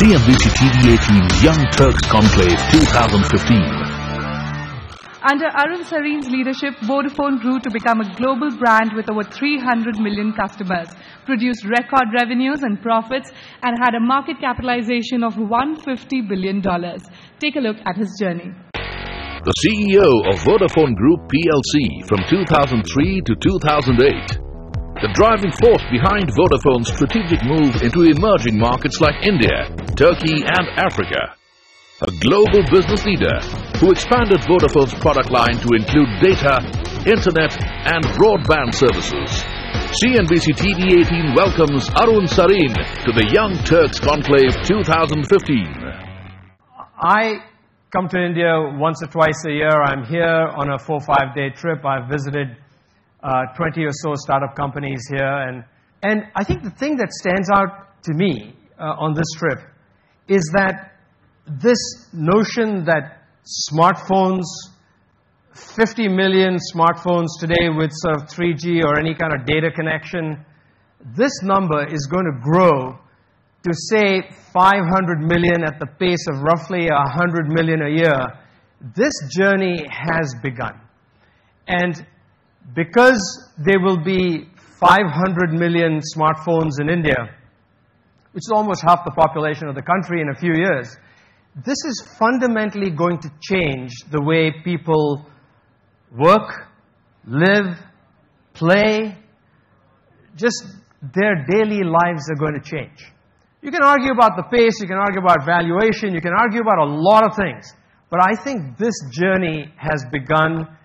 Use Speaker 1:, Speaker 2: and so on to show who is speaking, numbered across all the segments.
Speaker 1: CNBC TV 18 Young Turks Conclave 2015.
Speaker 2: Under Arun Sarin's leadership, Vodafone grew to become a global brand with over 300 million customers, produced record revenues and profits, and had a market capitalization of $150 billion. Take a look at his journey.
Speaker 1: The CEO of Vodafone Group PLC from 2003 to 2008. The driving force behind Vodafone's strategic move into emerging markets like India, Turkey and Africa. A global business leader who expanded Vodafone's product line to include data, internet and broadband services. CNBC TV 18 welcomes Arun Sarin to the Young Turks Conclave 2015.
Speaker 3: I come to India once or twice a year. I'm here on a 4 or 5 day trip. I've visited 20 or so startup companies here. And I think the thing that stands out to me on this trip is that this notion that smartphones, 50 million smartphones today with sort of 3G or any kind of data connection, this number is going to grow to say 500 million at the pace of roughly 100 million a year. This journey has begun. And because there will be 500 million smartphones in India, which is almost half the population of the country in a few years, this is fundamentally going to change the way people work, live, play. Just their daily lives are going to change. You can argue about the pace, you can argue about valuation, you can argue about a lot of things. But I think this journey has begun.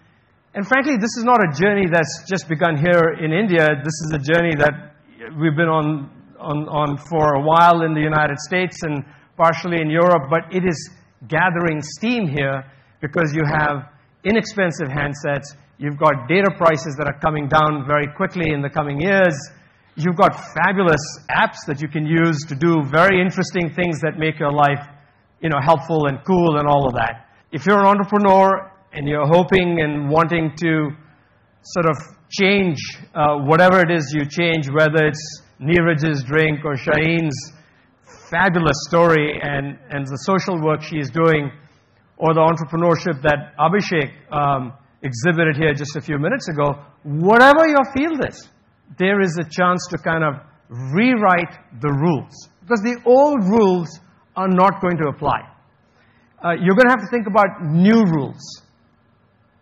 Speaker 3: And frankly, this is not a journey that's just begun here in India. This is a journey that we've been on for a while in the United States and partially in Europe, but it is gathering steam here because you have inexpensive handsets, you've got data prices that are coming down very quickly in the coming years, you've got fabulous apps that you can use to do very interesting things that make your life, helpful and cool and all of that. If you're an entrepreneur and you're hoping and wanting to sort of change whatever it is you change, whether it's Neeraj's drink or Shaheen's fabulous story and the social work she's doing, or the entrepreneurship that Abhishek exhibited here just a few minutes ago, whatever your field is, there is a chance to kind of rewrite the rules. Because the old rules are not going to apply. You're going to have to think about new rules.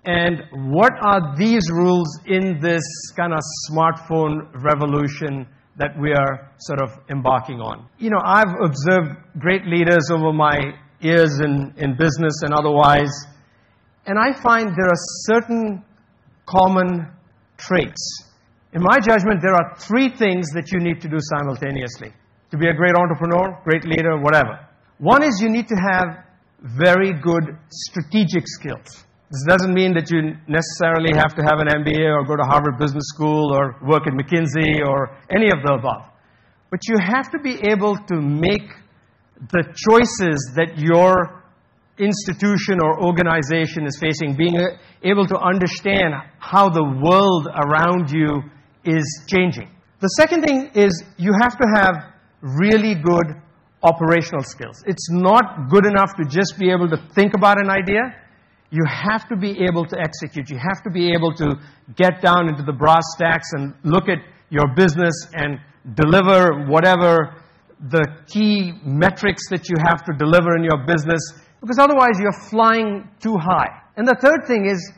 Speaker 3: And what are these rules in this kind of smartphone revolution that we are sort of embarking on? I've observed great leaders over my years in business and otherwise, and I find there are certain common traits. In my judgment, there are 3 things that you need to do simultaneously to be a great entrepreneur, great leader, whatever. One is you need to have very good strategic skills. This doesn't mean that you necessarily have to have an MBA or go to Harvard Business School or work at McKinsey or any of the above. But you have to be able to make the choices that your institution or organization is facing, being able to understand how the world around you is changing. The second thing is you have to have really good operational skills. It's not good enough to just be able to think about an idea. You have to be able to execute. You have to be able to get down into the brass tacks and look at your business and deliver whatever the key metrics that you have to deliver in your business, because otherwise you're flying too high. And the third thing is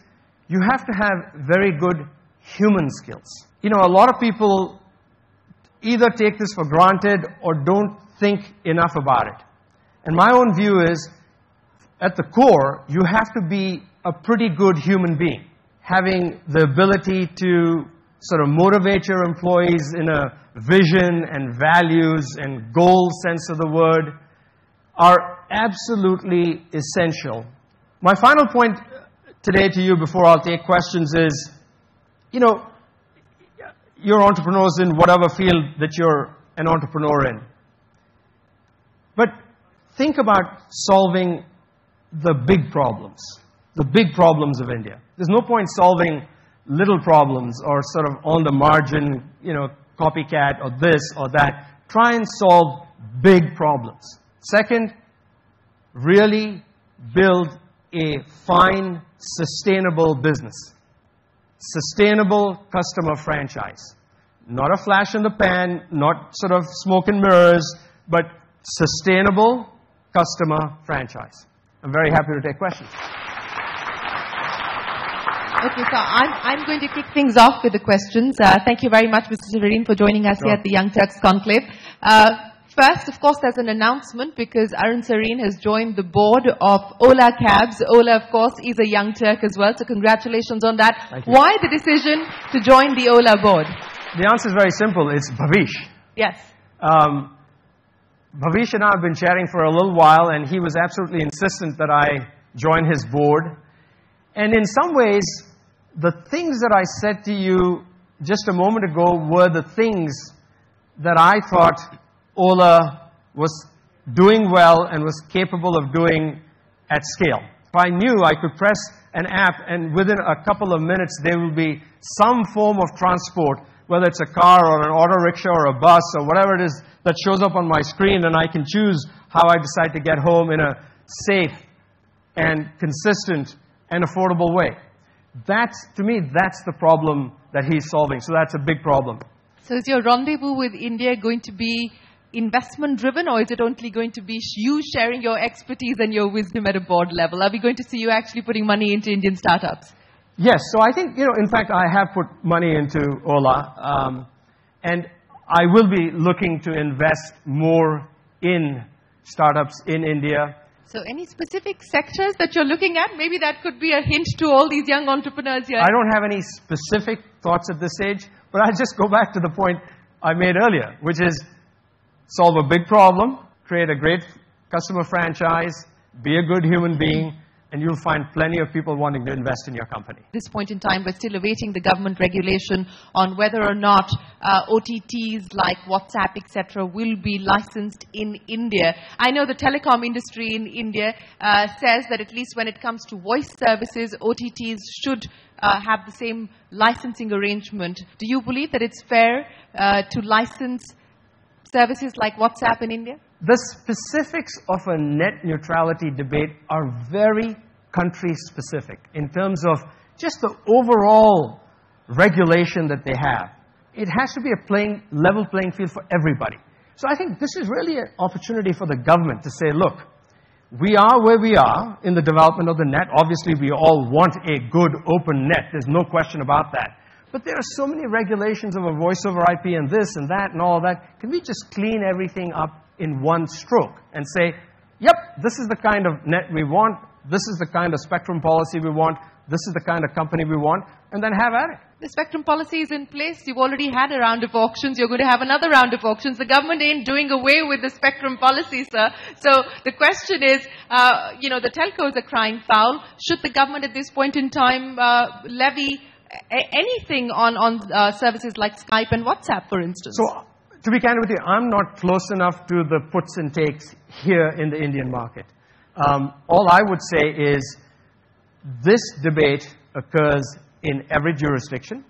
Speaker 3: you have to have very good human skills. A lot of people either take this for granted or don't think enough about it. And my own view is, at the core, you have to be a pretty good human being, having the ability to sort of motivate your employees in a vision and values and goal sense of the word are absolutely essential. My final point today to you before I'll take questions is, you're entrepreneurs in whatever field that you're an entrepreneur in. But think about solving the big problems of India. There's no point solving little problems or sort of on the margin, copycat or this or that. Try and solve big problems. Second, really build a fine, sustainable business. Sustainable customer franchise. Not a flash in the pan, not sort of smoke and mirrors, but sustainable customer franchise. I'm very happy to take questions.
Speaker 4: Okay, so I'm going to kick things off with the questions. Thank you very much, Mr. Sarin, for joining us here at the Young Turks Conclave. First, of course, there's an announcement because Arun Sarin has joined the board of Ola Cabs. Ola, of course, is a Young Turk as well, so congratulations on that.
Speaker 3: Thank you.
Speaker 4: Why the decision to join the Ola board?
Speaker 3: The answer is very simple. It's Bhavish.
Speaker 4: Yes.
Speaker 3: Bhavish and I have been chatting for a little while, and he was absolutely insistent that I join his board. And in some ways, the things that I said to you just a moment ago were the things that I thought Ola was doing well and was capable of doing at scale. If I knew I could press an app and within a couple of minutes there will be some form of transport, whether it's a car or an auto rickshaw or a bus or whatever it is that shows up on my screen, and I can choose how I decide to get home in a safe and consistent and affordable way. To me, that's the problem that he's solving. So that's a big problem.
Speaker 4: So is your rendezvous with India going to be investment driven, or is it only going to be you sharing your expertise and your wisdom at a board level? Are we going to see you actually putting money into Indian startups?
Speaker 3: Yes. So I think, in fact, I have put money into Ola. And I will be looking to invest more in startups in India.
Speaker 4: So any specific sectors that you're looking at? Maybe that could be a hint to all these young entrepreneurs here.
Speaker 3: I don't have any specific thoughts at this stage, but I'll just go back to the point I made earlier, which is solve a big problem, create a great customer franchise, be a good human being, and you'll find plenty of people wanting to invest in your company.
Speaker 4: At this point in time, we're still awaiting the government regulation on whether or not OTTs like WhatsApp, etc., will be licensed in India. I know the telecom industry in India says that at least when it comes to voice services, OTTs should have the same licensing arrangement. Do you believe that it's fair to license services like WhatsApp in India?
Speaker 3: The specifics of a net neutrality debate are very country-specific in terms of just the overall regulation that they have. It has to be a level playing field for everybody. So I think this is really an opportunity for the government to say, look, we are where we are in the development of the net. Obviously, we all want a good open net. There's no question about that. But there are so many regulations of a voice over IP and this and that and all that. Can we just clean everything up in one stroke and say, yep, this is the kind of net we want, this is the kind of spectrum policy we want, this is the kind of company we want, and then have at it.
Speaker 4: The spectrum policy is in place. You've already had a round of auctions. You're going to have another round of auctions. The government ain't doing away with the spectrum policy, sir. So the question is, the telcos are crying foul. Should the government at this point in time levy anything on services like Skype and WhatsApp, for instance?
Speaker 3: So, to be candid with you, I'm not close enough to the puts and takes here in the Indian market. All I would say is this debate occurs in every jurisdiction.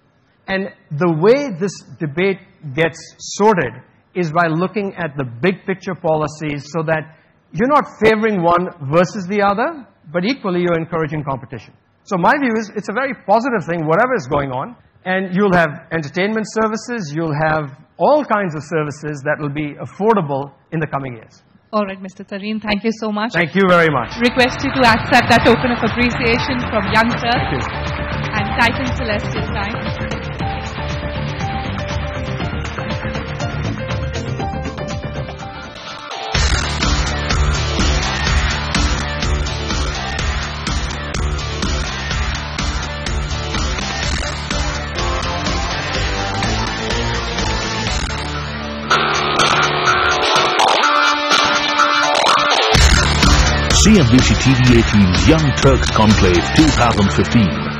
Speaker 3: And the way this debate gets sorted is by looking at the big picture policies so that you're not favoring one versus the other, but equally you're encouraging competition. So my view is it's a very positive thing, whatever is going on. And you'll have entertainment services, you'll have all kinds of services that will be affordable in the coming years.
Speaker 2: All right, Mr. Sarin, thank you so much.
Speaker 3: Thank you very much.
Speaker 2: Request you to accept that token of appreciation from Young Turks and Titan Celestial Time.
Speaker 1: CNBC TV 18's Young Turks Conclave 2015.